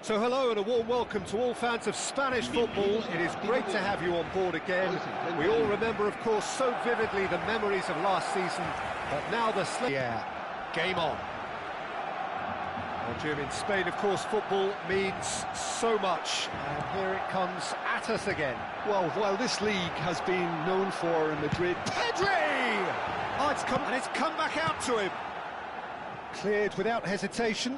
So hello and a warm welcome to all fans of Spanish football. It is great to have you on board again. We all remember, of course, so vividly the memories of last season, but now the game on. Well, Jim, in Spain, of course, football means so much, and here it comes at us again. Well, while this league has been known for in Madrid... Pedri! Oh, it's come back out to him. Cleared without hesitation.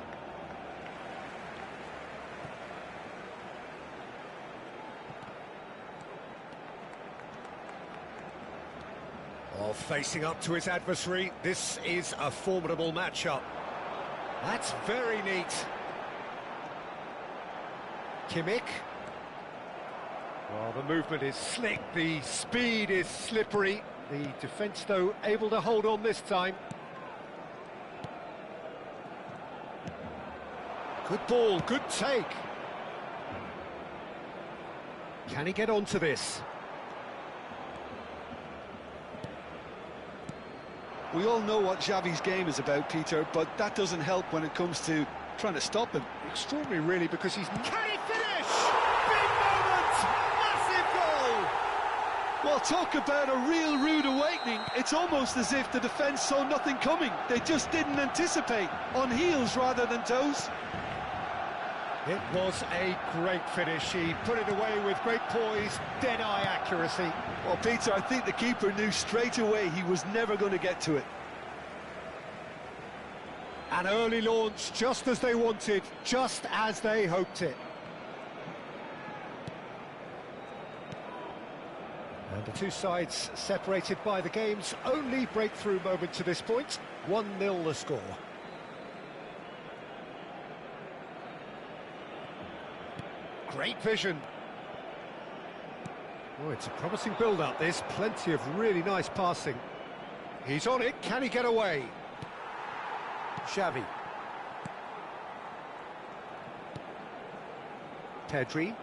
Oh, facing up to his adversary, this is a formidable matchup. That's very neat. Kimmich. Well, the movement is slick, the speed is slippery. The defence, though, able to hold on this time. Good ball, good take. Can he get onto this? We all know what Xavi's game is about, Peter, but that doesn't help when it comes to trying to stop him. Extraordinary, really, because he's... Can he finish? Big moment! Massive goal! Well, talk about a real rude awakening. It's almost as if the defence saw nothing coming. They just didn't anticipate, on heels rather than toes. It was a great finish. He put it away with great poise, dead-eye accuracy. Well, Peter, I think the keeper knew straight away he was never going to get to it. An early launch, just as they wanted, just as they hoped it. And the two sides separated by the game's only breakthrough moment to this point. 1-0 the score. Great vision. Oh, it's a promising build-up, this. Plenty of really nice passing. He's on it. Can he get away? Xavi. Pedri.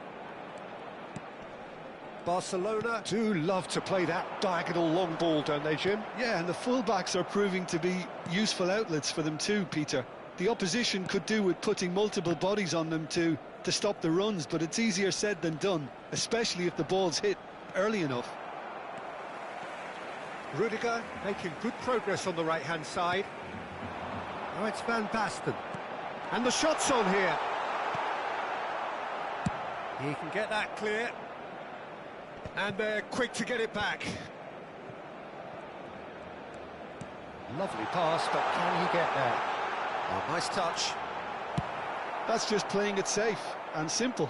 Barcelona do love to play that diagonal long ball, don't they, Jim? Yeah, and the full-backs are proving to be useful outlets for them too, Peter. The opposition could do with putting multiple bodies on them to stop the runs, but it's easier said than done, especially if the ball's hit early enough. Rudiger making good progress on the right-hand side. Oh, it's Van Basten. And the shot's on here. He can get that clear. And they're quick to get it back. Lovely pass, but can he get there? Oh, nice touch. That's just playing it safe and simple.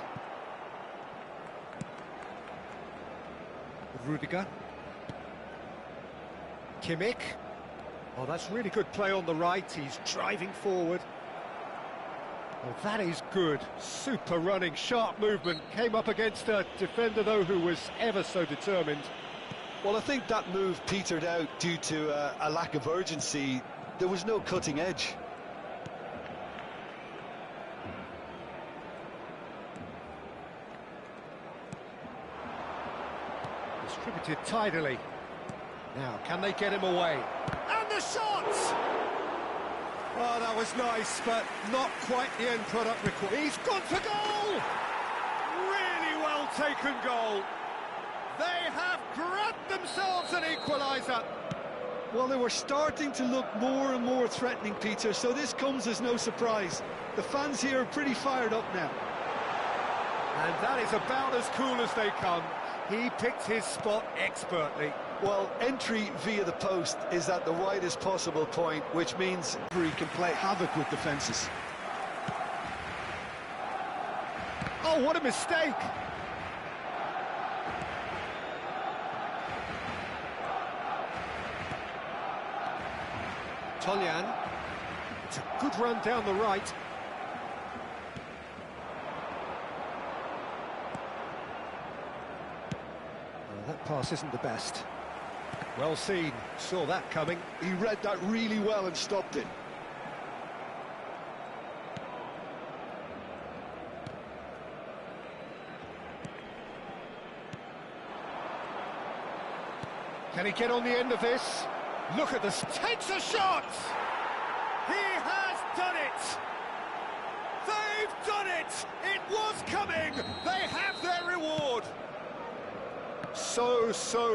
Rudiger. Kimmich. Oh, that's really good play on the right. He's driving forward. Well, that is good. Super running, sharp movement. Came up against a defender, though, who was ever so determined. Well, I think that move petered out due to a lack of urgency. There was no cutting edge. Distributed tidily. Now, can they get him away? And the shot! Oh, that was nice, but not quite the end product required. He's gone for goal! Really well taken goal. They have grabbed themselves an equaliser. Well, they were starting to look more and more threatening, Peter, so this comes as no surprise. The fans here are pretty fired up now. And that is about as cool as they come. He picked his spot expertly. Well, entry via the post is at the widest possible point, which means he can play havoc with defences. Oh, what a mistake! Toljan. It's a good run down the right. That pass isn't the best. Well seen, saw that coming. He read that really well and stopped it. Can he get on the end of this? Look at this, takes a shot! He has done it! They They've done it! It was coming! They have their reward! So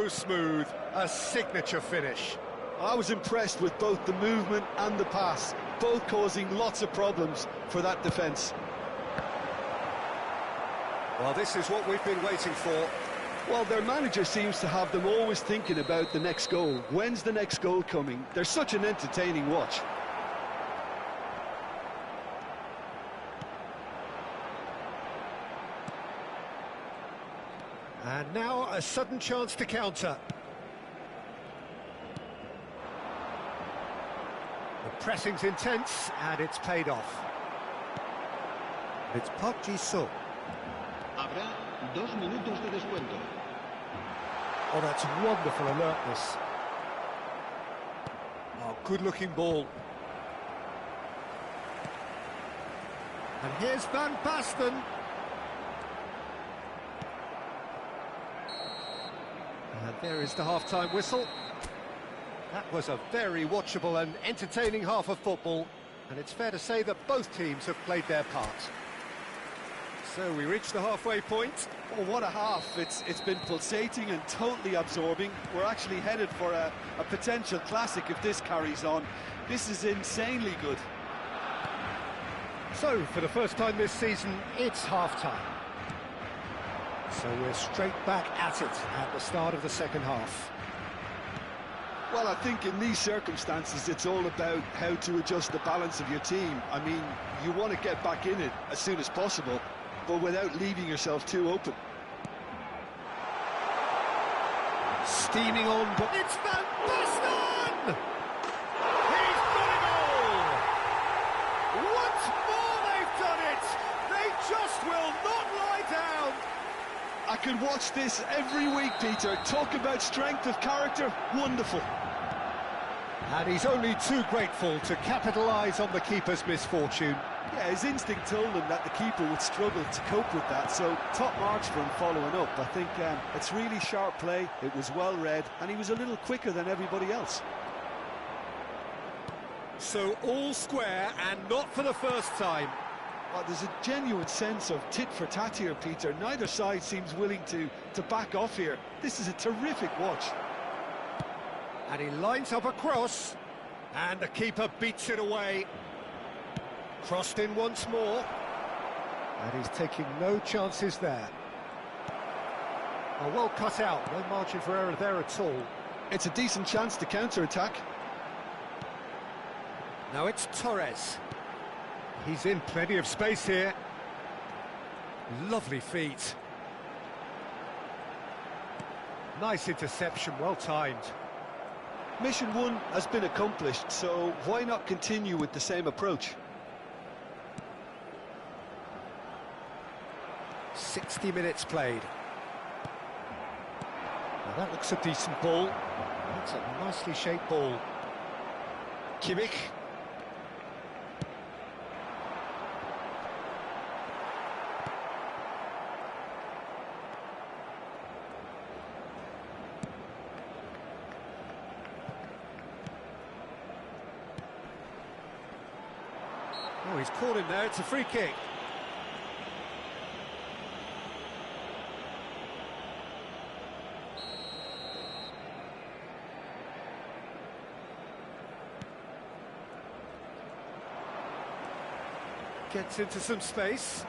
smooth. A signature finish. I was impressed with both the movement and the pass, both causing lots of problems for that defence. Well, this is what we've been waiting for. Well, their manager seems to have them always thinking about the next goal. When's the next goal coming? They're such an entertaining watch. And now a sudden chance to counter. The pressing's intense, and it's paid off. It's Park Ji-soo. Habrá 2 minutos de descuento. Oh, that's wonderful alertness. Oh, good-looking ball. And here's Van Basten. And there is the half-time whistle. That was a very watchable and entertaining half of football, and it's fair to say that both teams have played their part. So we reach the halfway point. Oh, what a half. It's been pulsating and totally absorbing. We're actually headed for a potential classic if this carries on. This is insanely good. So, for the first time this season, it's half-time. So we're straight back at it at the start of the second half. Well, I think in these circumstances, it's all about how to adjust the balance of your team. I mean, you want to get back in it as soon as possible, but without leaving yourself too open. Steaming on, but it's Van Basten! He's got it all! Once more they've done it! They just will not lie down! I could watch this every week, Peter. Talk about strength of character. Wonderful. And he's only too grateful to capitalise on the keeper's misfortune. Yeah, his instinct told him that the keeper would struggle to cope with that, so top marks for him following up. I think it's really sharp play, it was well read, and he was a little quicker than everybody else. So all square, and not for the first time. Well, there's a genuine sense of tit for tat here, Peter. Neither side seems willing to back off here. This is a terrific watch. And he lines up a cross, and the keeper beats it away. Crossed in once more, and he's taking no chances there. Oh, well cut out, no margin for error there at all. It's a decent chance to counter-attack. Now it's Torres. He's in plenty of space here. Lovely feet. Nice interception, well timed. Mission 1 has been accomplished, so why not continue with the same approach? 60 minutes played. Now that looks a decent ball. That's a nicely shaped ball. Kimmich. Oh, he's caught him there, it's a free kick. Gets into some space.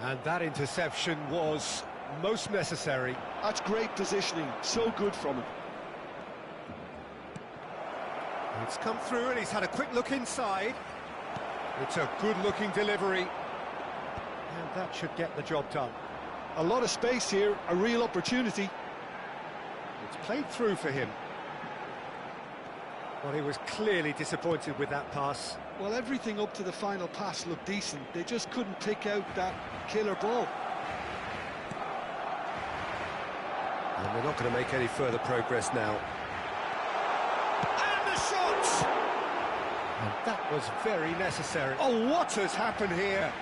And that interception was most necessary. That's great positioning, so good from him. It's come through and he's had a quick look inside. It's a good-looking delivery. And that should get the job done. A lot of space here, a real opportunity. It's played through for him. Well, he was clearly disappointed with that pass. Well, everything up to the final pass looked decent. They just couldn't pick out that killer ball. And they're not going to make any further progress now. And the shot! And that was very necessary. Oh, what has happened here?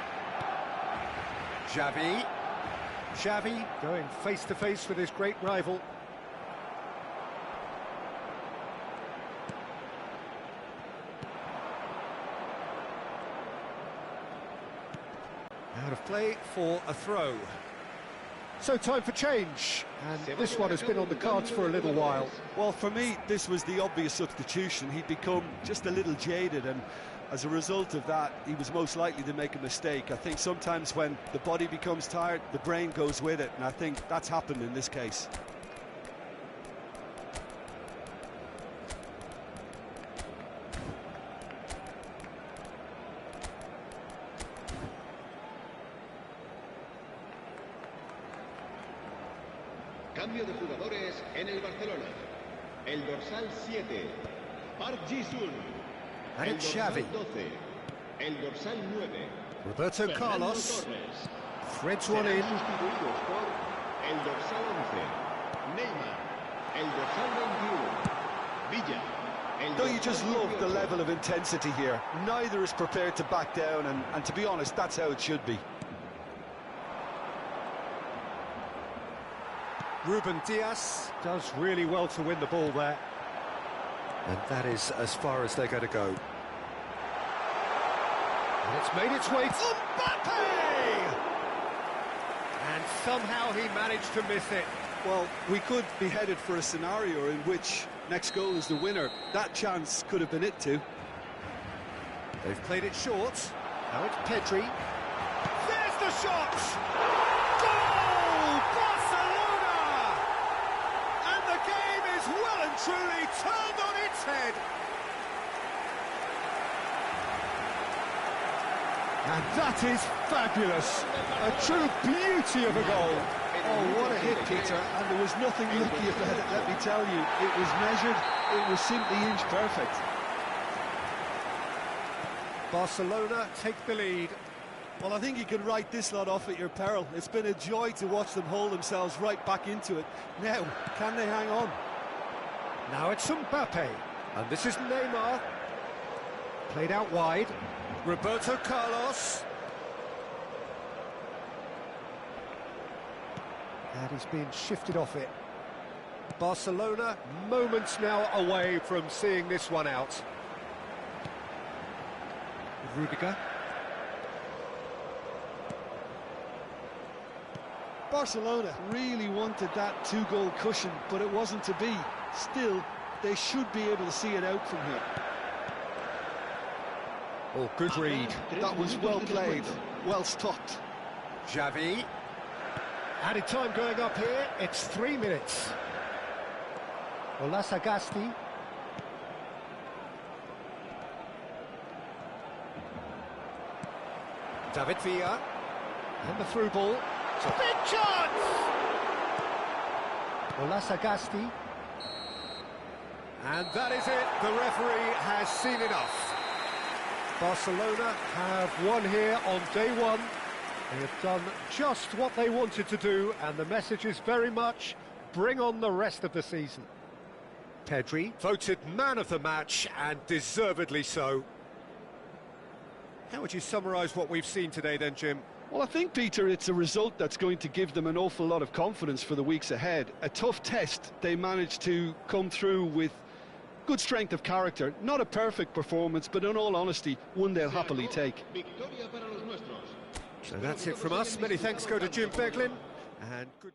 Xavi going face-to-face with his great rival. Out of play for a throw. So time for change, and this one has been on the cards for a little while. Well, for me, this was the obvious substitution. He'd become just a little jaded, and as a result of that, he was most likely to make a mistake. I think sometimes when the body becomes tired, the brain goes with it, and I think that's happened in this case. Cambio de jugadores en el Barcelona. El dorsal 7, Park Ji-sun. And El it's dorsal Xavi. 12, el dorsal 9. Roberto Fernando Carlos Torres. threads one Serán in. sustituidos por el dorsal 11, Neymar. El dorsal 21, Villa. El Don't you dorsal just love the 18. level of intensity here? Neither is prepared to back down, and to be honest, that's how it should be. Ruben Dias does really well to win the ball there. And that is as far as they're going to go. And it's made its way to Mbappe! And somehow he managed to miss it. Well, we could be headed for a scenario in which next goal is the winner. That chance could have been it too. They've played it short. Now it's Pedri. There's the shot! Goal! Barcelona! And the game is well and truly turned on its head. And that is fabulous. A true beauty of a goal. Oh, what a hit, Peter, and there was nothing lucky about it, let me tell you. It was measured, it was simply inch perfect. Barcelona take the lead. Well, I think you can write this lot off at your peril. It's been a joy to watch them hold themselves right back into it. Now, can they hang on? Now it's Mbappe. And this is Neymar. Played out wide. Roberto Carlos. And he's being shifted off it. Barcelona moments now away from seeing this one out. Rudiger. Barcelona really wanted that two-goal cushion, but it wasn't to be. Still, they should be able to see it out from here. Oh, good read. That was well played, well stopped. Xavi. Added time going up here, it's 3 minutes. Ola Sagasti. David Villa. And the through ball. It's a big chance! Ola Sagasti. And that is it, the referee has seen enough. Barcelona have won here on day one. They have done just what they wanted to do, and the message is very much, bring on the rest of the season. Pedri, voted man of the match, and deservedly so. How would you summarise what we've seen today then, Jim? Well, I think, Peter, it's a result that's going to give them an awful lot of confidence for the weeks ahead. A tough test, they managed to come through with good strength of character. Not a perfect performance, but in all honesty, one they'll happily take. So that's it from us. Many thanks go to Jim Beglin, and good...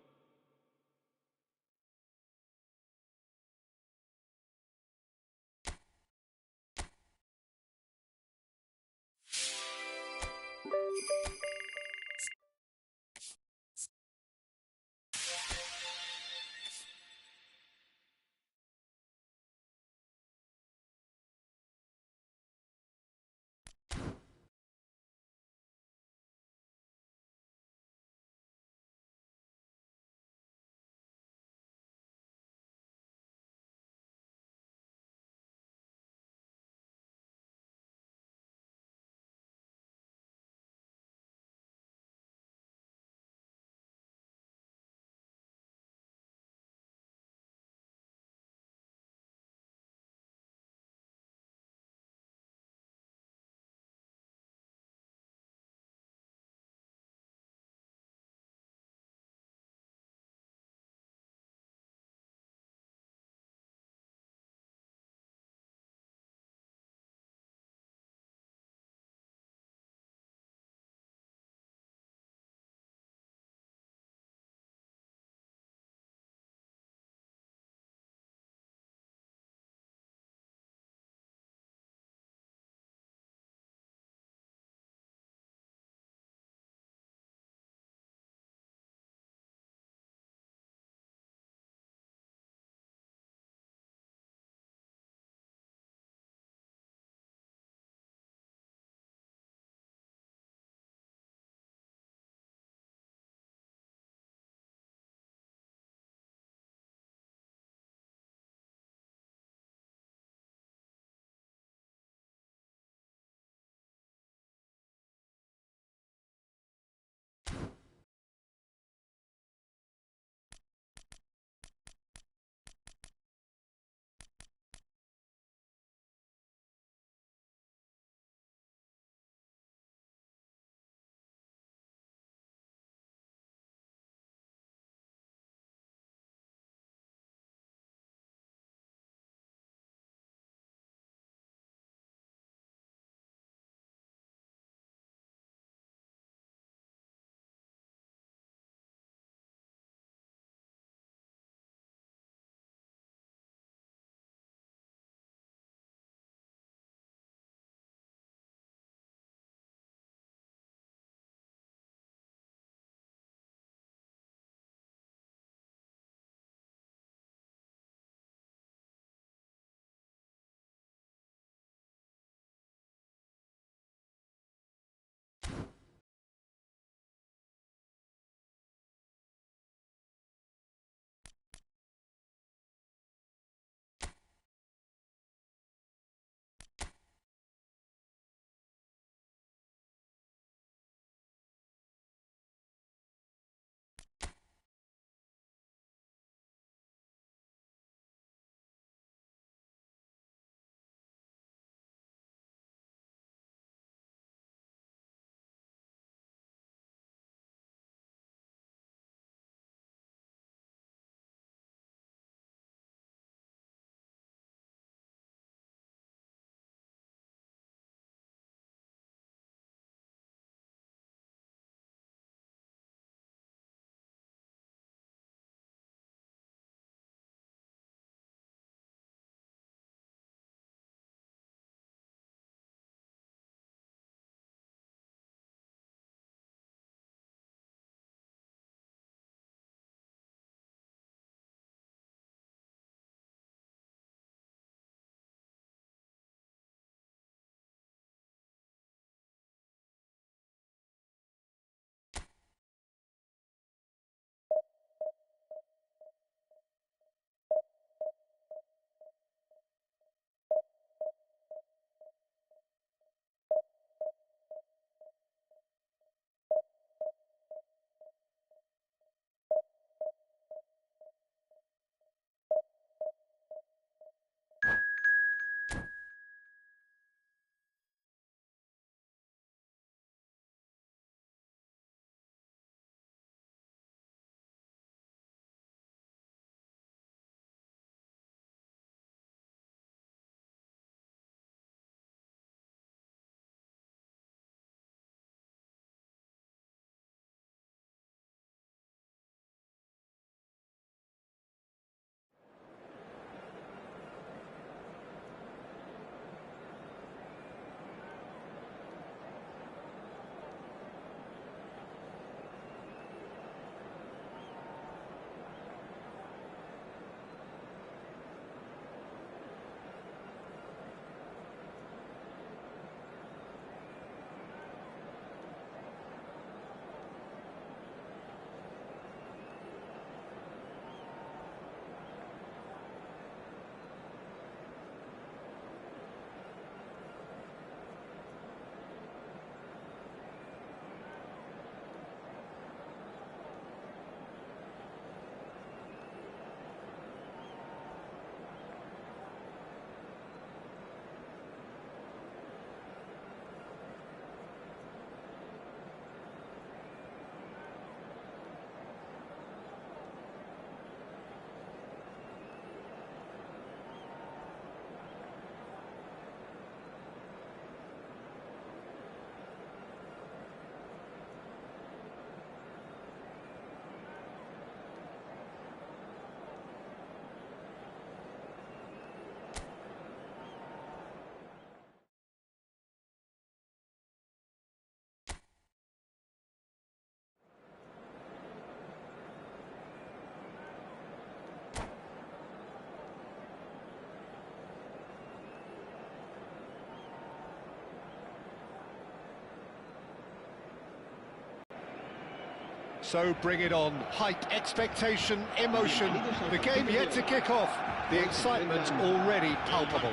So bring it on. Hype, expectation, emotion. The game yet to kick off. The excitement already palpable.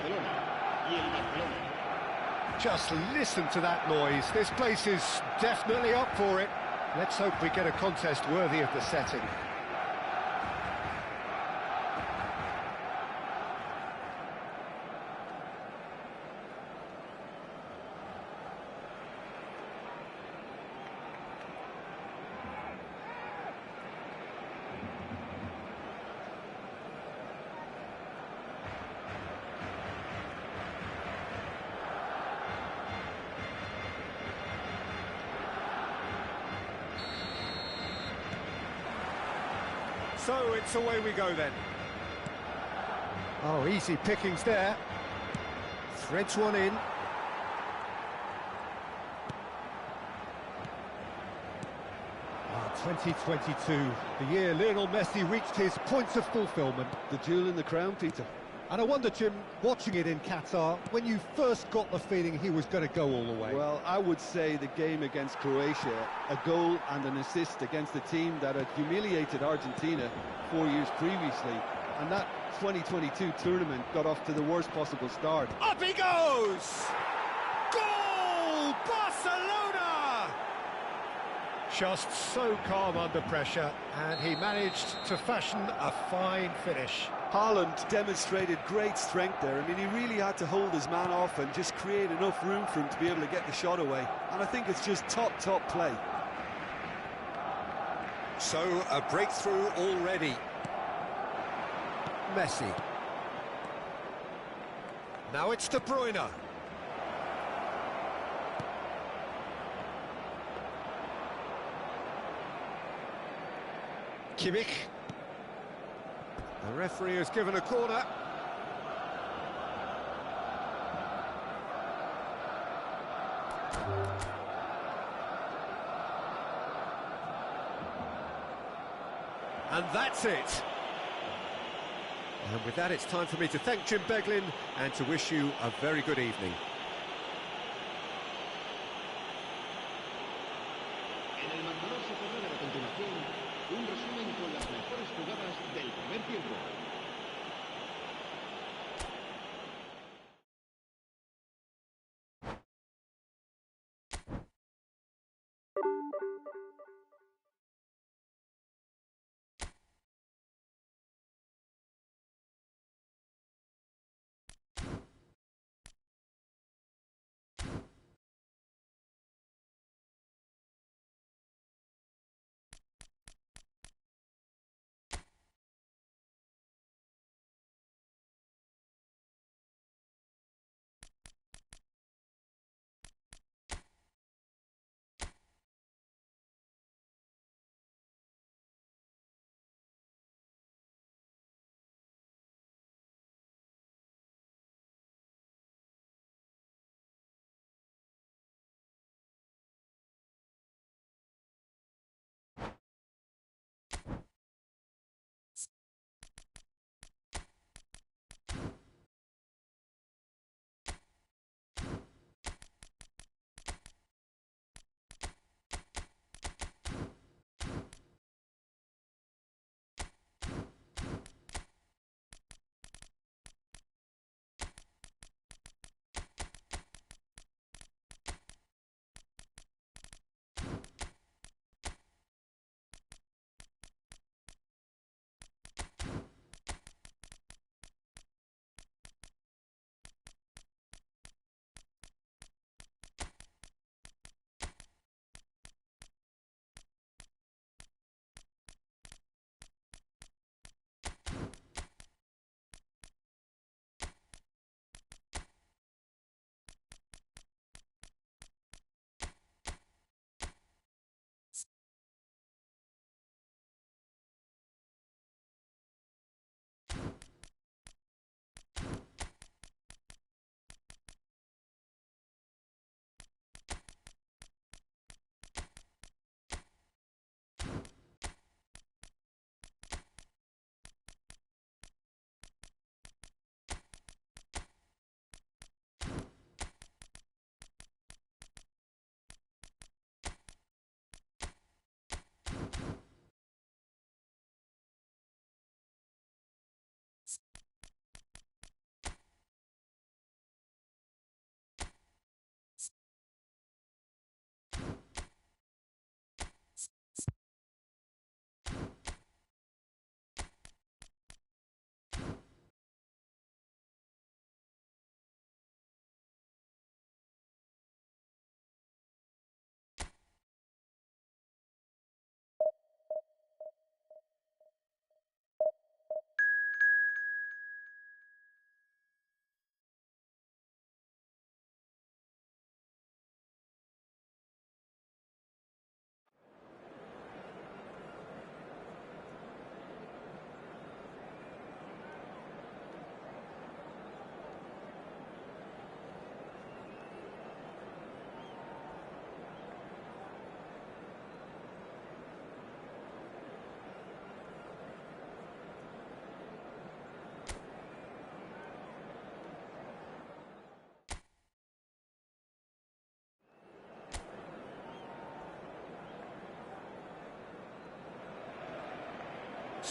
Just listen to that noise. This place is definitely up for it. Let's hope we get a contest worthy of the setting. So it's away we go then. Oh, easy pickings there. Threads one in. Ah, 2022, the year Lionel Messi reached his points of fulfilment. The jewel in the crown, Peter. And I wonder, Jim, watching it in Qatar, when you first got the feeling he was going to go all the way? Well, I would say the game against Croatia, a goal and an assist against a team that had humiliated Argentina 4 years previously, and that 2022 tournament got off to the worst possible start. Up he goes! Goal! Barcelona! Just so calm under pressure, and he managed to fashion a fine finish. Haaland demonstrated great strength there. I mean, he really had to hold his man off and just create enough room for him to be able to get the shot away. And I think it's just top play. So, a breakthrough already. Messi. Now it's De Bruyne. Kimmich. The referee has given a corner. And that's it. And with that, it's time for me to thank Jim Beglin and to wish you a very good evening. En el marcador se podrá ver a continuación un resumen con las mejores jugadas del primer tiempo.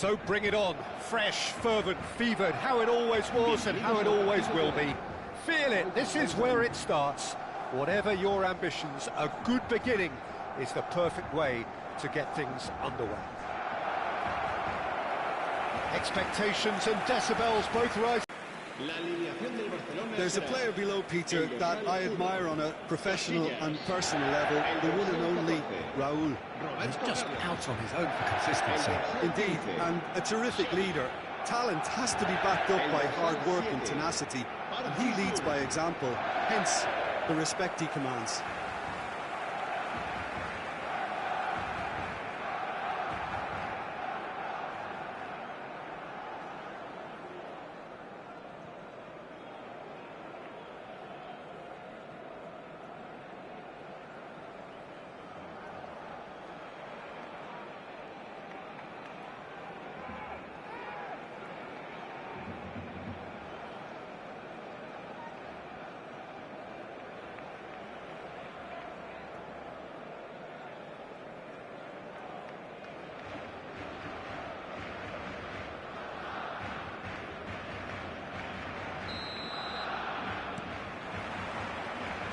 So bring it on, fresh, fervent, fevered, how it always was and how it always will be. Feel it, this is where it starts. Whatever your ambitions, a good beginning is the perfect way to get things underway. Expectations and decibels both rise. There's a player below Peter that I admire on a professional and personal level, the one and only Raúl. He's just out on his own for consistency. Indeed, and a terrific leader. Talent has to be backed up by hard work and tenacity, and he leads by example, hence the respect he commands.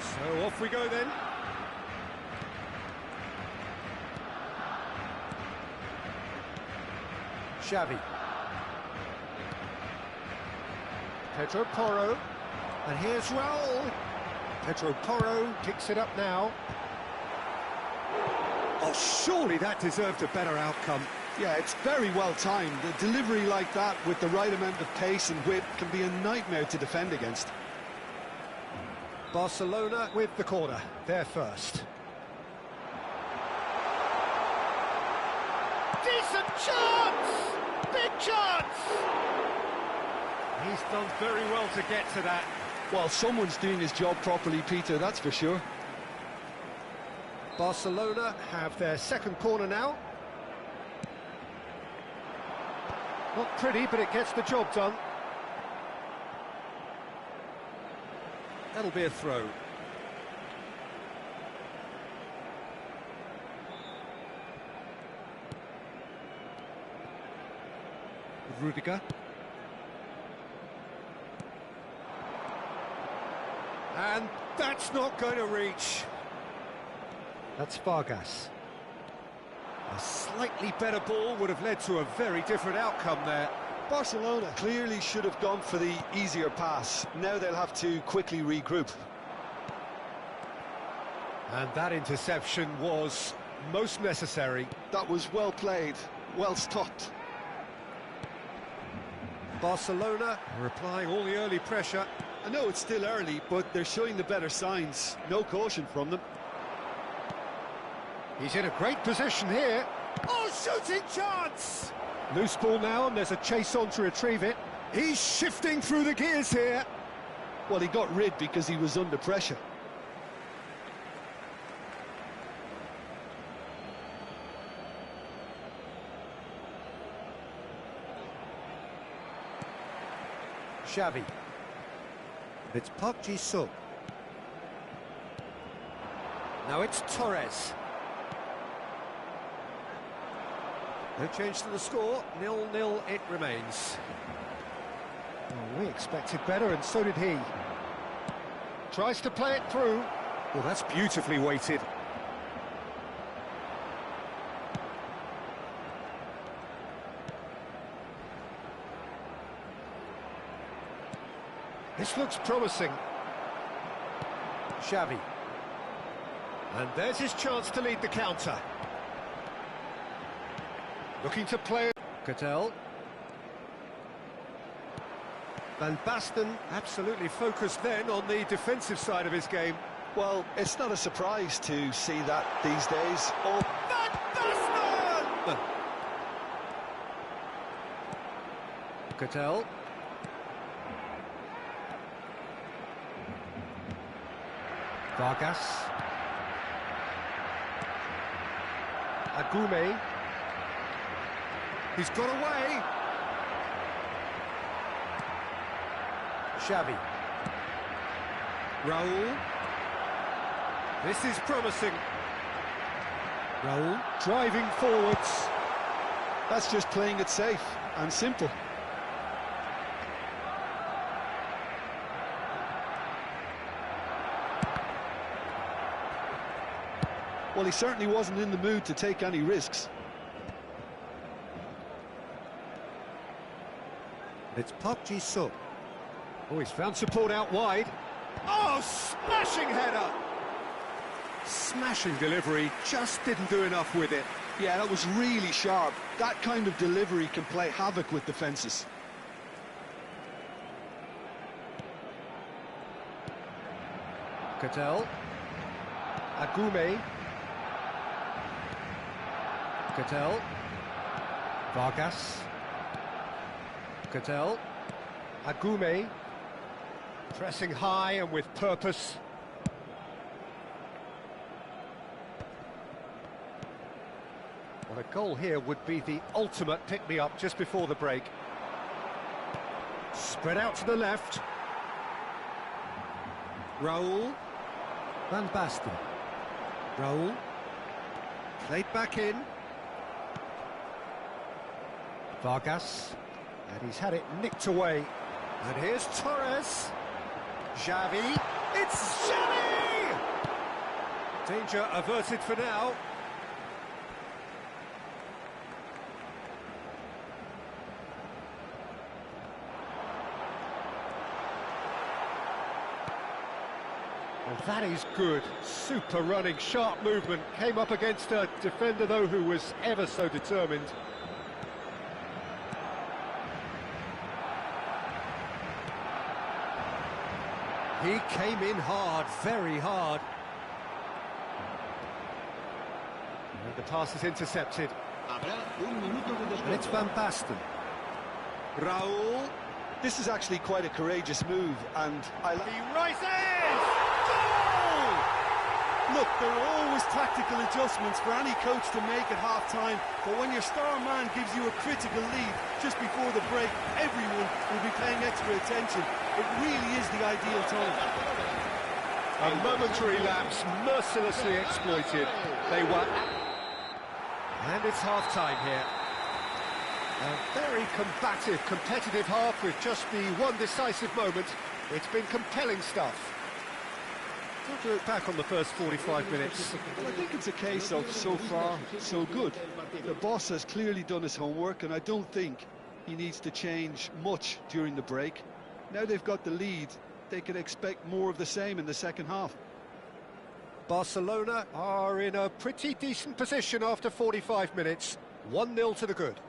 So off we go then. Xavi. Pedro Porro. And here's Raúl. Pedro Porro picks it up now. Oh, surely that deserved a better outcome. Yeah, it's very well timed. A delivery like that with the right amount of pace and whip can be a nightmare to defend against. Barcelona with the corner, they're first. Decent chance! Big chance! He's done very well to get to that. Well, someone's doing his job properly, Peter, that's for sure. Barcelona have their second corner now. Not pretty, but it gets the job done. That'll be a throw. Rudiger. And that's not going to reach. That's Vargas. A slightly better ball would have led to a very different outcome there. Barcelona clearly should have gone for the easier pass. Now they'll have to quickly regroup. And that interception was most necessary. That was well played, well stopped. Barcelona are applying all the early pressure. I know it's still early, but they're showing the better signs. No caution from them. He's in a great position here. Oh, shooting chance! Loose ball now, and there's a chase on to retrieve it. He's shifting through the gears here. Well, he got rid because he was under pressure. Xavi. It's Park Ji-sung. Now it's Torres. No change to the score, 0-0 it remains. Well, we expected better, and so did he. Tries to play it through. Well, that's beautifully weighted. This looks promising. Xavi. And there's his chance to lead the counter. Looking to play. Cattell. Van Basten absolutely focused then on the defensive side of his game. Well, it's not a surprise to see that these days. Oh, Van Basten! Cattell. Vargas. Agume. He's got away. Xavi. Raúl. This is promising. Raúl driving forwards. That's just playing it safe and simple. Well, he certainly wasn't in the mood to take any risks. It's Park Ji-suk. Oh, he's found support out wide. Oh, smashing header! Smashing delivery, just didn't do enough with it. Yeah, that was really sharp. That kind of delivery can play havoc with defences. Cattell. Agume. Cattell. Vargas. Cattell. Agume. Pressing high and with purpose. Well, a goal here would be the ultimate pick-me-up just before the break. Spread out to the left. Raul. Van Basten. Raul. Played back in. Vargas. And he's had it nicked away. And here's Torres. Xavi. It's Xavi! Danger averted for now. Well, that is good. Super running, sharp movement. Came up against a defender, though, who was ever so determined. He came in hard, very hard. And the pass is intercepted. And it's Van Basten. Raul. This is actually quite a courageous move, and He rises! Goal! Look, there are always tactical adjustments for any coach to make at half-time, but when your star man gives you a critical lead just before the break, everyone will be paying extra attention. It really is the ideal time. A momentary lapse, mercilessly exploited. They were... And it's half-time here. A very combative, competitive half with just the one decisive moment. It's been compelling stuff. Don't look back on the first 45 minutes. Well, I think it's a case of so far, so good. The boss has clearly done his homework, and I don't think he needs to change much during the break. Now they've got the lead, they can expect more of the same in the second half. Barcelona are in a pretty decent position after 45 minutes. 1-0 to the good.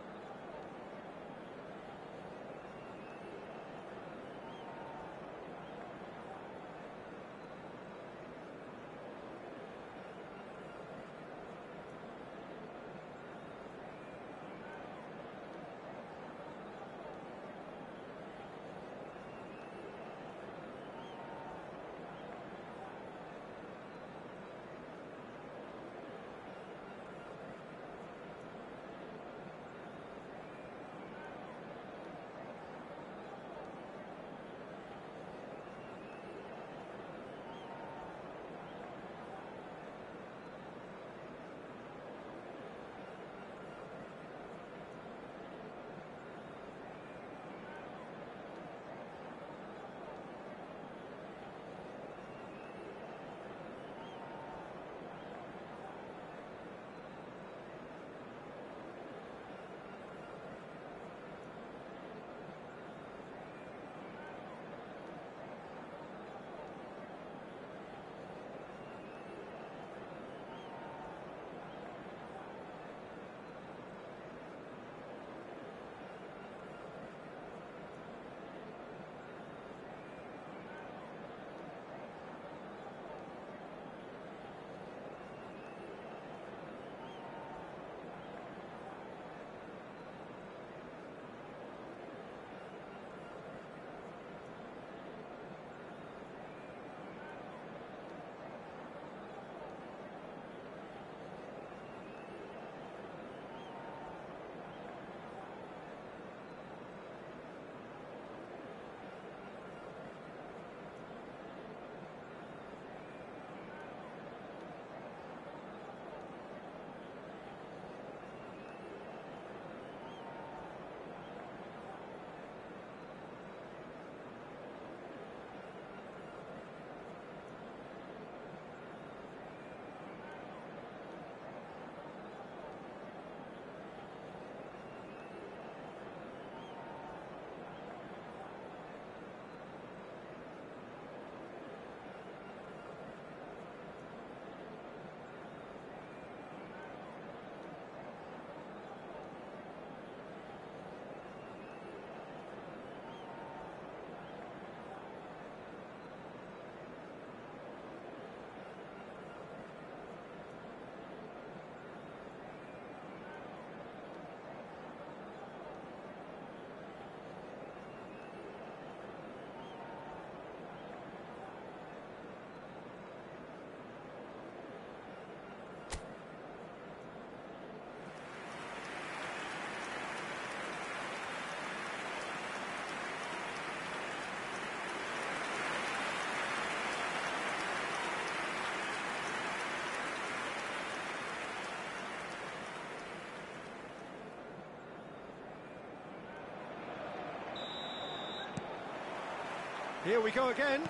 Here we go again.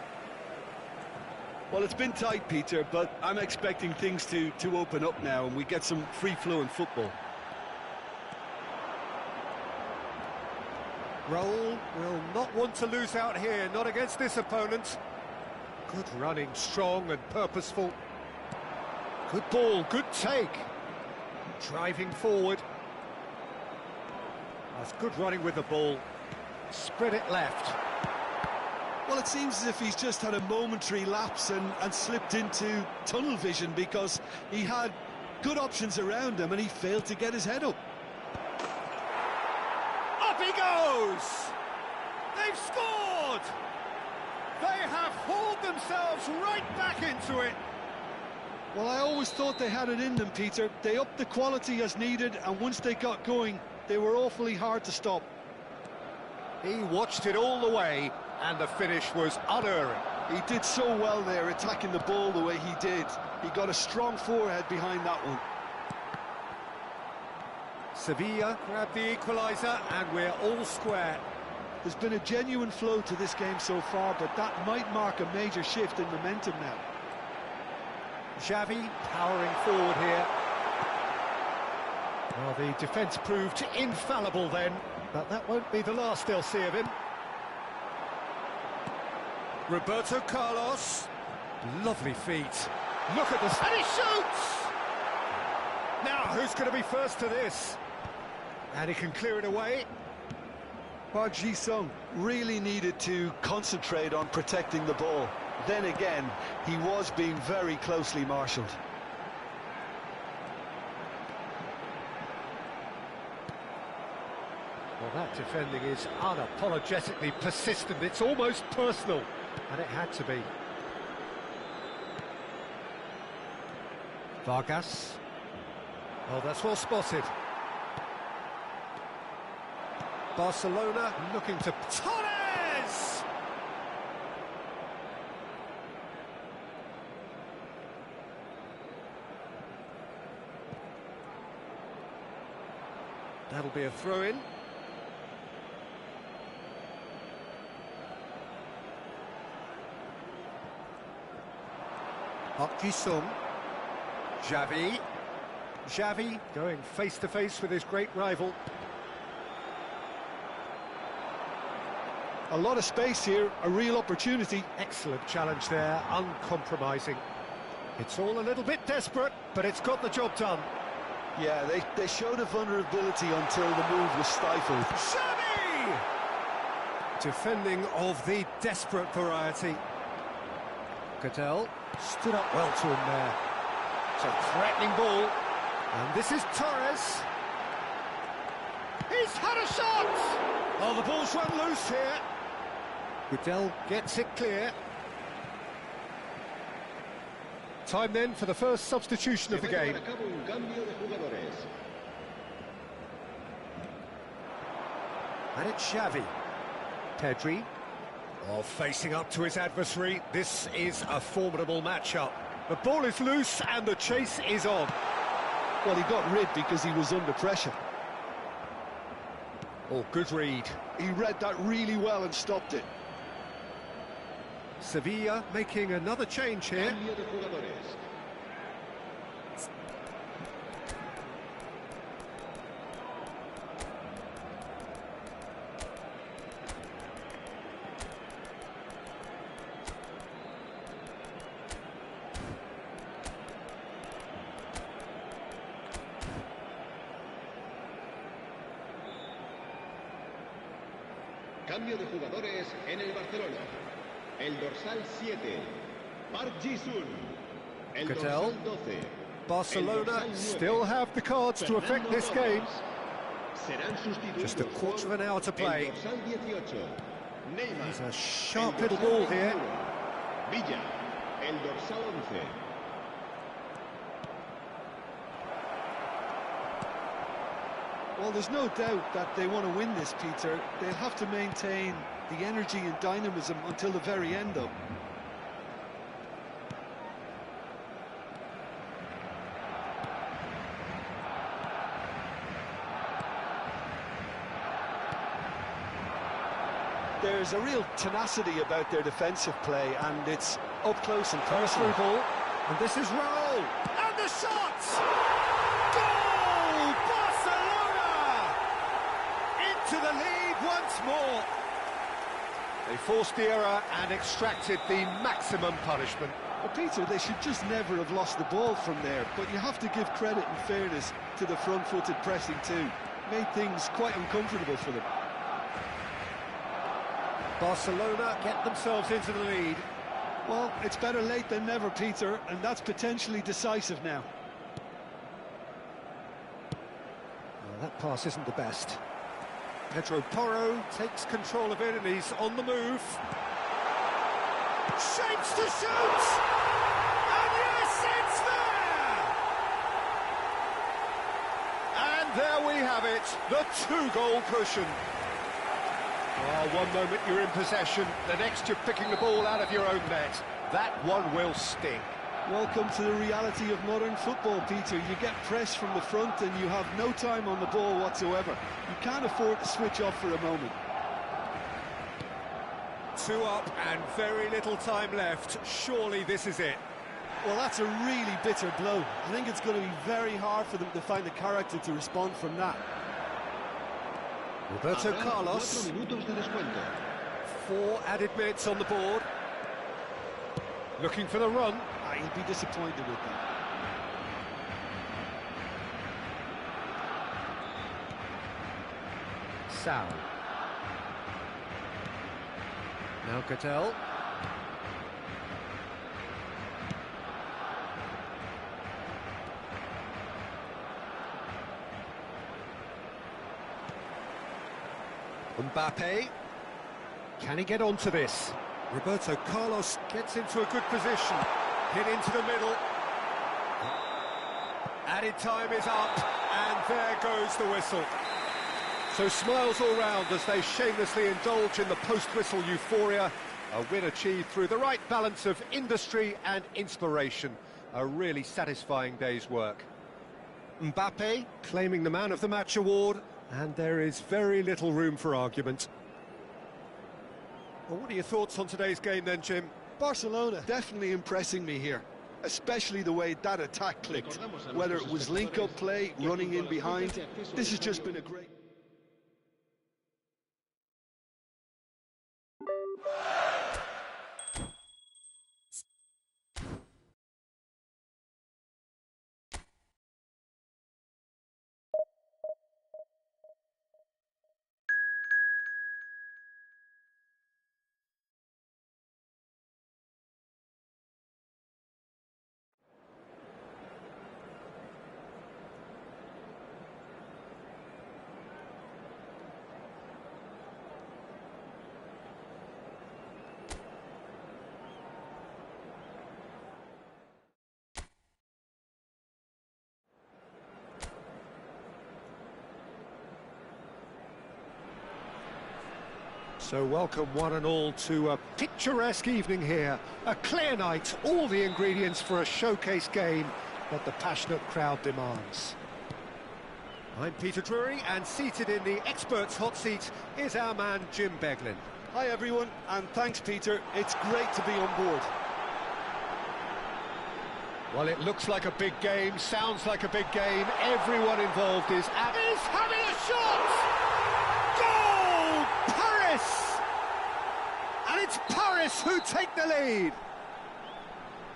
Well, it's been tight, Peter, but I'm expecting things to open up now and we get some free-flowing football. Raul will not want to lose out here, not against this opponent. Good running, strong and purposeful. Good ball, good take. Driving forward. That's good running with the ball. Spread it left. Well, it seems as if he's just had a momentary lapse and slipped into tunnel vision because he had good options around him and he failed to get his head up. Up he goes! They've scored! They have hauled themselves right back into it. Well, I always thought they had it in them, Peter. They upped the quality as needed, and once they got going, they were awfully hard to stop. He watched it all the way, and the finish was unerring. He did so well there, attacking the ball the way he did. He got a strong forehead behind that one. Sevilla grabbed the equaliser, and we're all square. There's been a genuine flow to this game so far, but that might mark a major shift in momentum now. Xavi powering forward here. Well, the defence proved infallible then, but that won't be the last they'll see of him. Roberto Carlos. Lovely feet. Look at this. And he shoots! Now, who's going to be first to this? And he can clear it away. Park Ji-sung really needed to concentrate on protecting the ball. Then again, he was being very closely marshalled. Well, that defending is unapologetically persistent. It's almost personal, and it had to be. Vargas. Oh, that's well spotted. Barcelona looking to... Torres! That'll be a throw-in. Park Ji-sung. Xavi. Xavi going face-to-face with his great rival. A lot of space here, a real opportunity. Excellent challenge there, uncompromising. It's all a little bit desperate, but it's got the job done. Yeah, they showed a vulnerability until the move was stifled. Xavi! Defending of the desperate variety. Goodell stood up well to him there. It's a threatening ball. And this is Torres. He's had a shot! Oh, the ball's run loose here. Goodell gets it clear. Time then for the first substitution of the game. And it's Xavi. Pedri. Oh, facing up to his adversary. This is a formidable matchup. The ball is loose and the chase is on. Well, he got rid because he was under pressure. Oh, good read. He read that really well and stopped it. Sevilla making another change here. Cambio de jugadores en el Barcelona. El dorsal 7, Park Ji-sung. El Goodell. dorsal 12. Barcelona still have the cards to affect this game. Serán sustituidos Just a quarter of an hour to por play. el dorsal 18. Neymar. There's a sharp El little dorsal ball here. 21. Villa. El dorsal 11. Well, there's no doubt that they want to win this, Peter. They'll have to maintain the energy and dynamism until the very end, though. There's a real tenacity about their defensive play, and it's up close and personal. Through ball, and this is Raul, and the shot! Goal! Barcelona! Into the lead once more. They forced the error and extracted the maximum punishment. Well, Peter, they should just never have lost the ball from there, but you have to give credit and fairness to the front-footed pressing too. Made things quite uncomfortable for them. Barcelona get themselves into the lead. Well, it's better late than never, Peter, and that's potentially decisive now. Well, that pass isn't the best. Pedro Porro takes control of it and he's on the move. Shapes to shoot! And yes, it's there! And there we have it, the two-goal cushion. Oh, one moment you're in possession, the next you're picking the ball out of your own net. That one will sting. Welcome to the reality of modern football, Peter. You get pressed from the front and you have no time on the ball whatsoever. You can't afford to switch off for a moment. 2 up and very little time left. Surely this is it. Well, that's a really bitter blow. I think it's going to be very hard for them to find the character to respond from that. Roberto Carlos. 4 minutos de descuento. 4 added minutes on the board. Looking for the run. He'll be disappointed with that. Sal. Now Cattell. Mbappe. Can he get onto this? Roberto Carlos gets into a good position. Hit into the middle. Added time is up, and there goes the whistle. So smiles all round as they shamelessly indulge in the post-whistle euphoria. A win achieved through the right balance of industry and inspiration. A really satisfying day's work. Mbappe claiming the Man of the Match award, and there is very little room for argument. Well, what are your thoughts on today's game then, Jim? Barcelona definitely impressing me here, especially the way that attack clicked. Whether it was link-up play, running in behind, this has just been a great... So welcome one and all to a picturesque evening here. A clear night, all the ingredients for a showcase game that the passionate crowd demands. I'm Peter Drury, and seated in the experts' hot seat is our man Jim Beglin. Hi everyone, and thanks Peter, it's great to be on board. Well, it looks like a big game, sounds like a big game, everyone involved is having a shot! Goal! Paris! And it's Paris who take the lead.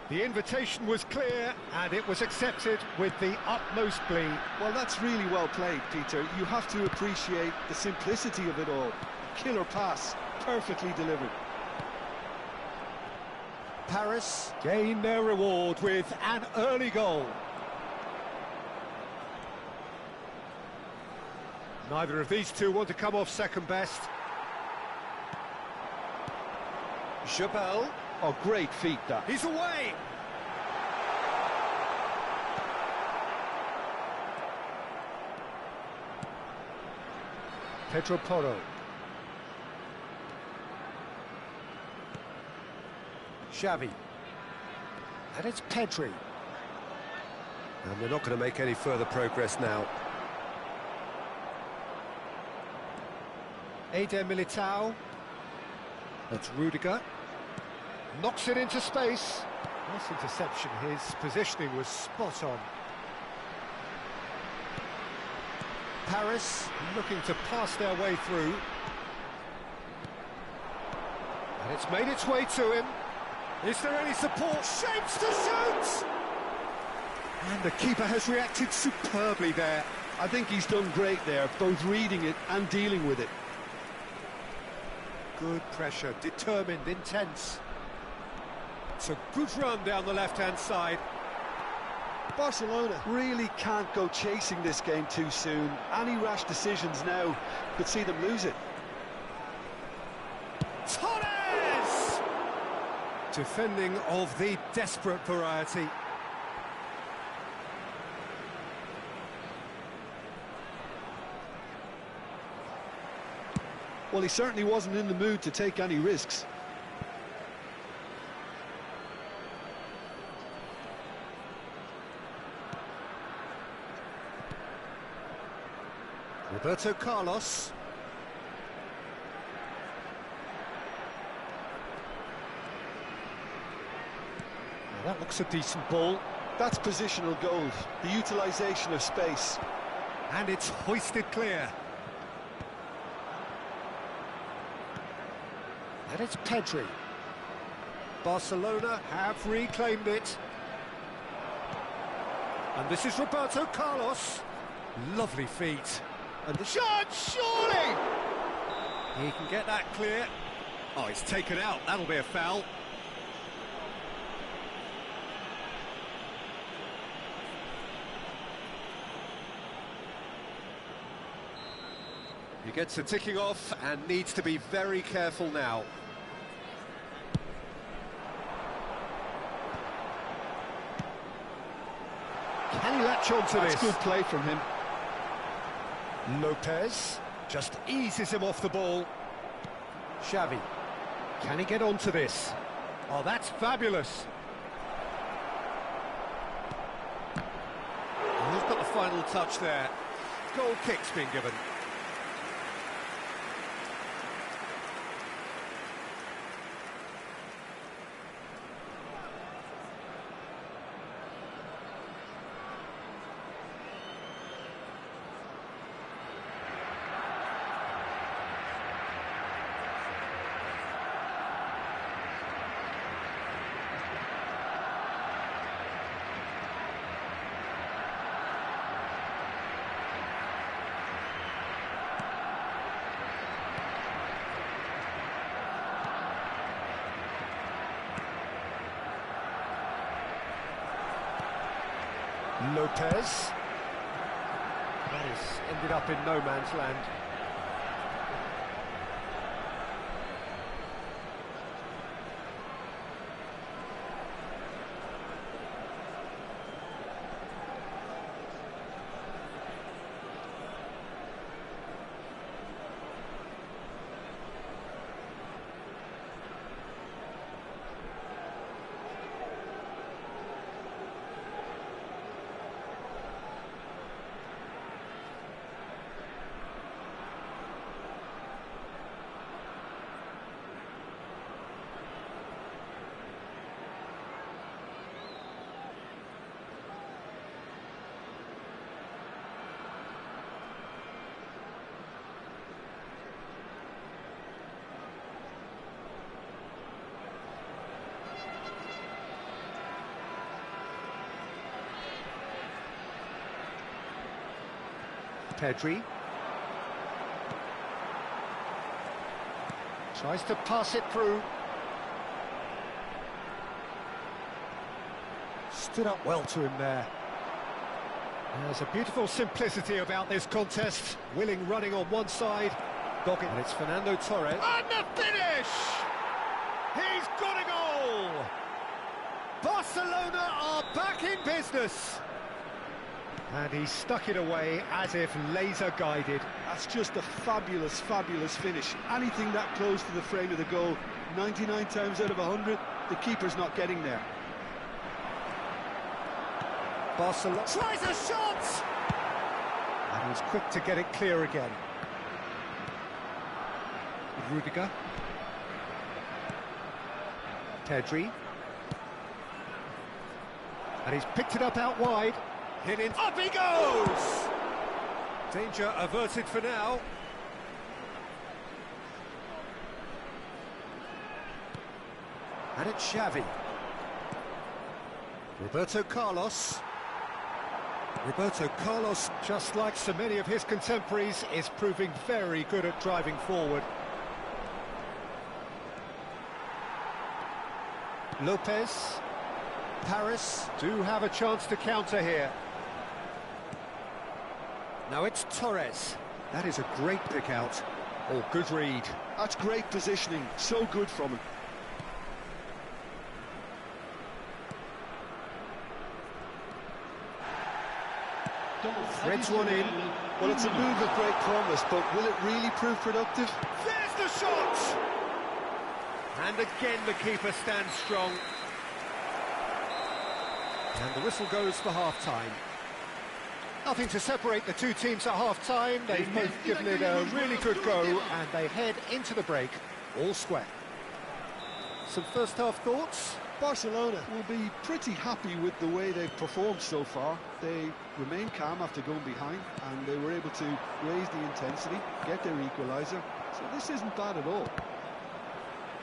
The invitation was clear, and it was accepted with the utmost glee. Well, that's really well played, Peter. You have to appreciate the simplicity of it all. A killer pass, perfectly delivered. Paris gain their reward with an early goal. Neither of these two want to come off second best. Jabel. Oh, great feat, that. He's away! Pedro Porro. Xavi. And it's Pedri. And they're not going to make any further progress now. Eder Militao. That's Rudiger. Knocks it into space. Nice interception. His positioning was spot on. Paris looking to pass their way through. And it's made its way to him. Is there any support? Shapes to shoot! And the keeper has reacted superbly there. I think he's done great there, both reading it and dealing with it. Good pressure, determined, intense. It's a good run down the left-hand side. Barcelona really can't go chasing this game too soon. Any rash decisions now could see them lose it. Torres! Defending of the desperate variety. Well, he certainly wasn't in the mood to take any risks. Roberto Carlos. Now that looks a decent ball. That's positional gold, the utilisation of space. And it's hoisted clear. And it's Pedri. Barcelona have reclaimed it. And this is Roberto Carlos. Lovely feet. And the shot, surely! He can get that clear. Oh, it's taken out. That'll be a foul. He gets the ticking off and needs to be very careful now. Can he latch on to this? That's good play from him. Lopez just eases him off the ball. Xavi, can he get onto this? Oh, that's fabulous. And who's got the final touch there? Goal kick's been given. Lopez. That has ended up in no man's land. Pedri. Tries to pass it through. Stood up well to him there. There's a beautiful simplicity about this contest. Willing running on one side. Dogging. And it's Fernando Torres. And the finish! He's got a goal! Barcelona are back in business. And he stuck it away as if laser-guided. That's just a fabulous, fabulous finish. Anything that close to the frame of the goal, 99 times out of 100, the keeper's not getting there. Barcelona tries a shot! And he's quick to get it clear again. Rudiger. Pedri. And he's picked it up out wide. Hit in. Up he goes! Danger averted for now. And it's Xavi. Roberto Carlos. Roberto Carlos, just like so many of his contemporaries, is proving very good at driving forward. Lopez. Paris do have a chance to counter here. Now it's Torres. That is a great pick out. Oh, good read. That's great positioning, so good from him. Threads one in. Well, it's a move of great promise, but will it really prove productive? There's the shot! And again the keeper stands strong. And the whistle goes for half-time. Nothing to separate the two teams at half-time. They've both given it a really good go, and they head into the break all square. Some first-half thoughts? Barcelona will be pretty happy with the way they've performed so far. They remained calm after going behind, and they were able to raise the intensity, get their equaliser. So this isn't bad at all.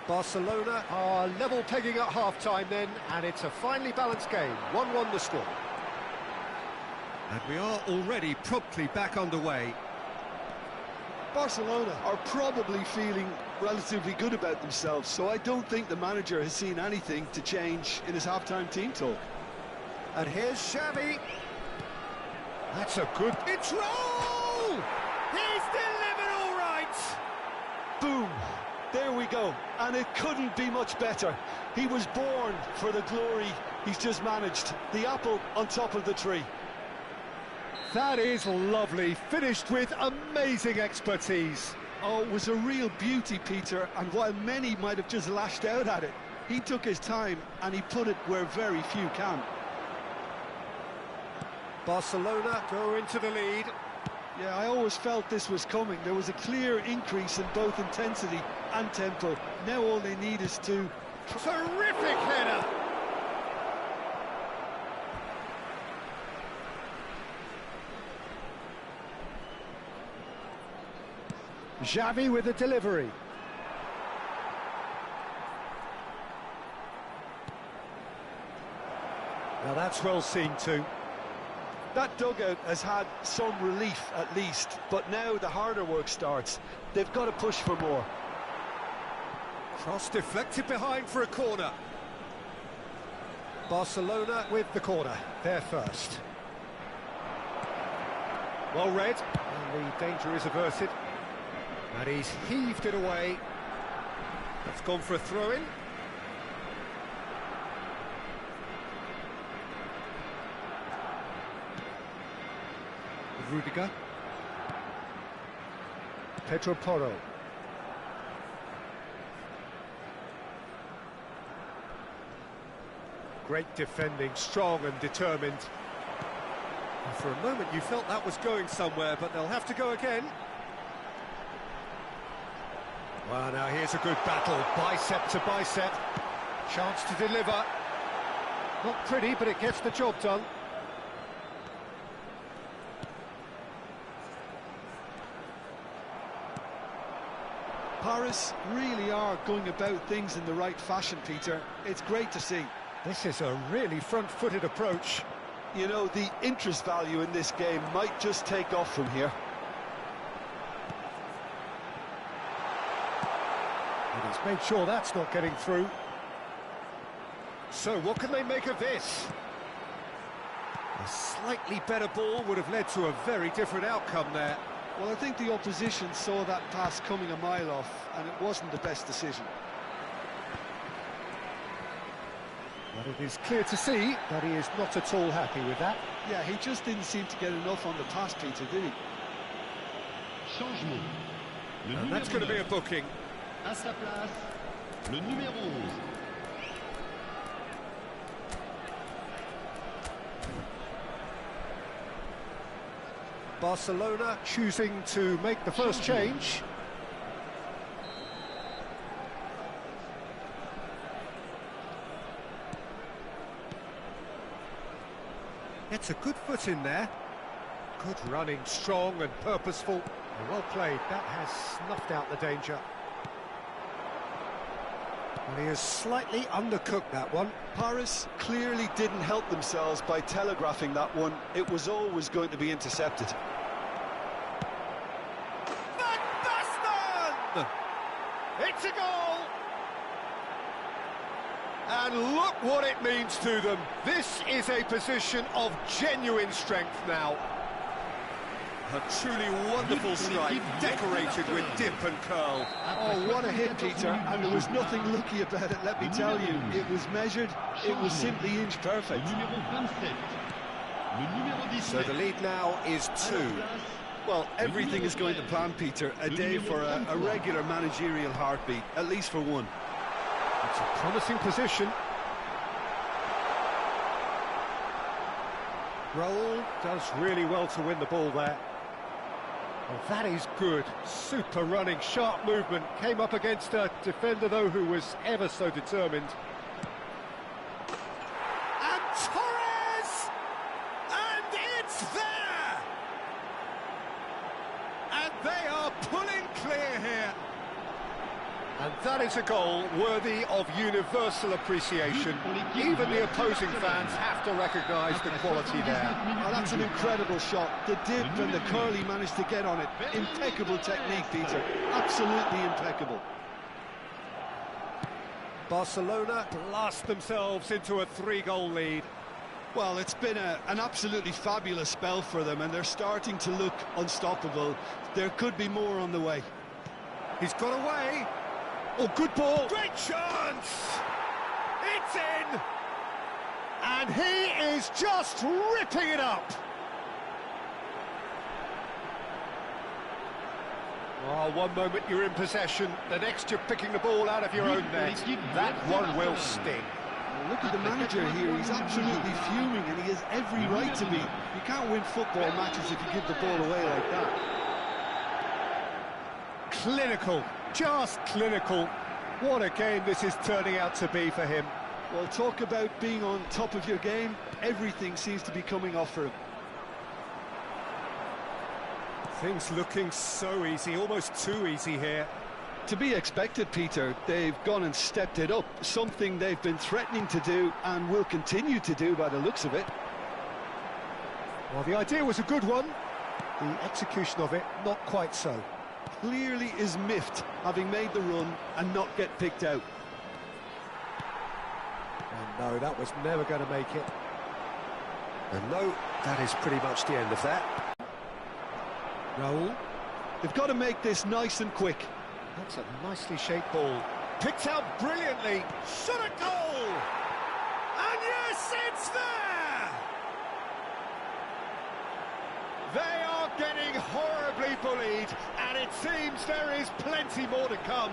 Barcelona are level pegging at half-time then, and it's a finely balanced game. 1-1 the score. And we are already promptly back underway. Barcelona are probably feeling relatively good about themselves, so I don't think the manager has seen anything to change in his half-time team talk. And here's Xavi. That's a good... It's roll! He's delivered all right! Boom! There we go, and it couldn't be much better. He was born for the glory he's just managed. The apple on top of the tree. That is lovely, finished with amazing expertise. Oh, it was a real beauty, Peter, and while many might have just lashed out at it, he took his time and he put it where very few can. Barcelona go into the lead. Yeah, I always felt this was coming. There was a clear increase in both intensity and tempo. Now all they need is to... Terrific header! Xavi with the delivery. Now that's well seen too. That dugout has had some relief at least, but now the harder work starts. They've got to push for more. Cross deflected behind for a corner. Barcelona with the corner, they're first. Well read, and the danger is averted. And he's heaved it away. That's gone for a throw-in. Rudiger. Pedro Porro. Great defending, strong and determined. And for a moment you felt that was going somewhere, but they'll have to go again. Well, now here's a good battle, bicep to bicep. Chance to deliver. Not pretty, but it gets the job done. Paris really are going about things in the right fashion, Peter. It's great to see. This is a really front-footed approach. You know, the interest value in this game might just take off from here. And he's made sure that's not getting through. So what can they make of this? A slightly better ball would have led to a very different outcome there. Well, I think the opposition saw that pass coming a mile off, and it wasn't the best decision. But it is clear to see that he is not at all happy with that. Yeah, he just didn't seem to get enough on the pass, Peter, did he? Changement. And that's going to be a booking. À sa place, le numéro 11. Barcelona choosing to make the first change. Gets a good foot in there. Good running, strong and purposeful. Well played, that has snuffed out the danger. Well, he has slightly undercooked that one. Paris clearly didn't help themselves by telegraphing that one. It was always going to be intercepted. Van Basten! It's a goal! And look what it means to them. This is a position of genuine strength now. A truly wonderful strike, decorated with dip and curl. Oh, what a hit, Peter, and there was nothing lucky about it, let me tell you. It was measured, it was simply inch perfect. So the lead now is 2. Well, everything is going to plan, Peter. A day for a regular managerial heartbeat, at least for one. It's a promising position. Raul does really well to win the ball there. Well, that is good. Super running, sharp movement. Came up against a defender, though, who was ever so determined. And Torres! And it's there! And they are pulling clear here. And that is a goal worthy of universal appreciation. Even the opposing fans have to recognise the quality there. Oh, that's an incredible shot. The dip and the curl he managed to get on it. Impeccable technique, Peter. Absolutely impeccable. Barcelona blast themselves into a 3-goal lead. Well, it's been an absolutely fabulous spell for them, and they're starting to look unstoppable. There could be more on the way. He's got away. Oh, good ball. Great chance. It's in. And he is just ripping it up. Oh, one moment you're in possession, the next you're picking the ball out of your own net. That one will sting. Well, look at the manager here. He's absolutely fuming, and he has every right to be. You can't win football matches if you give the ball away like that. Clinical. Just clinical. What a game this is turning out to be for him. Well, talk about being on top of your game. Everything seems to be coming off for him. Things looking so easy, almost too easy here. To be expected, Peter. They've gone and stepped it up. Something they've been threatening to do and will continue to do by the looks of it. Well, the idea was a good one. The execution of it, not quite so. Clearly is miffed, having made the run and not get picked out. And no, that was never going to make it. And no, that is pretty much the end of that. Raul. They've got to make this nice and quick. That's a nicely shaped ball. Picked out brilliantly. Shot a goal! And yes, it's there! They are getting horribly bullied, and it seems there is plenty more to come.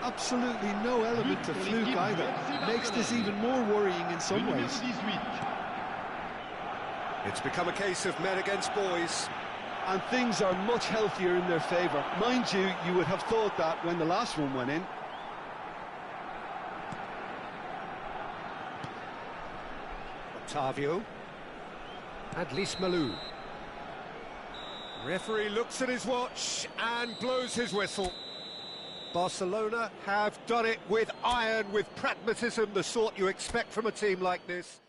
Absolutely no element of fluke either. Makes this even more worrying in some ways. It's become a case of men against boys. And things are much healthier in their favour. Mind you, you would have thought that when the last one went in. Otavio. And Lismalu. Referee looks at his watch and blows his whistle. Barcelona have done it with iron, with pragmatism, the sort you expect from a team like this.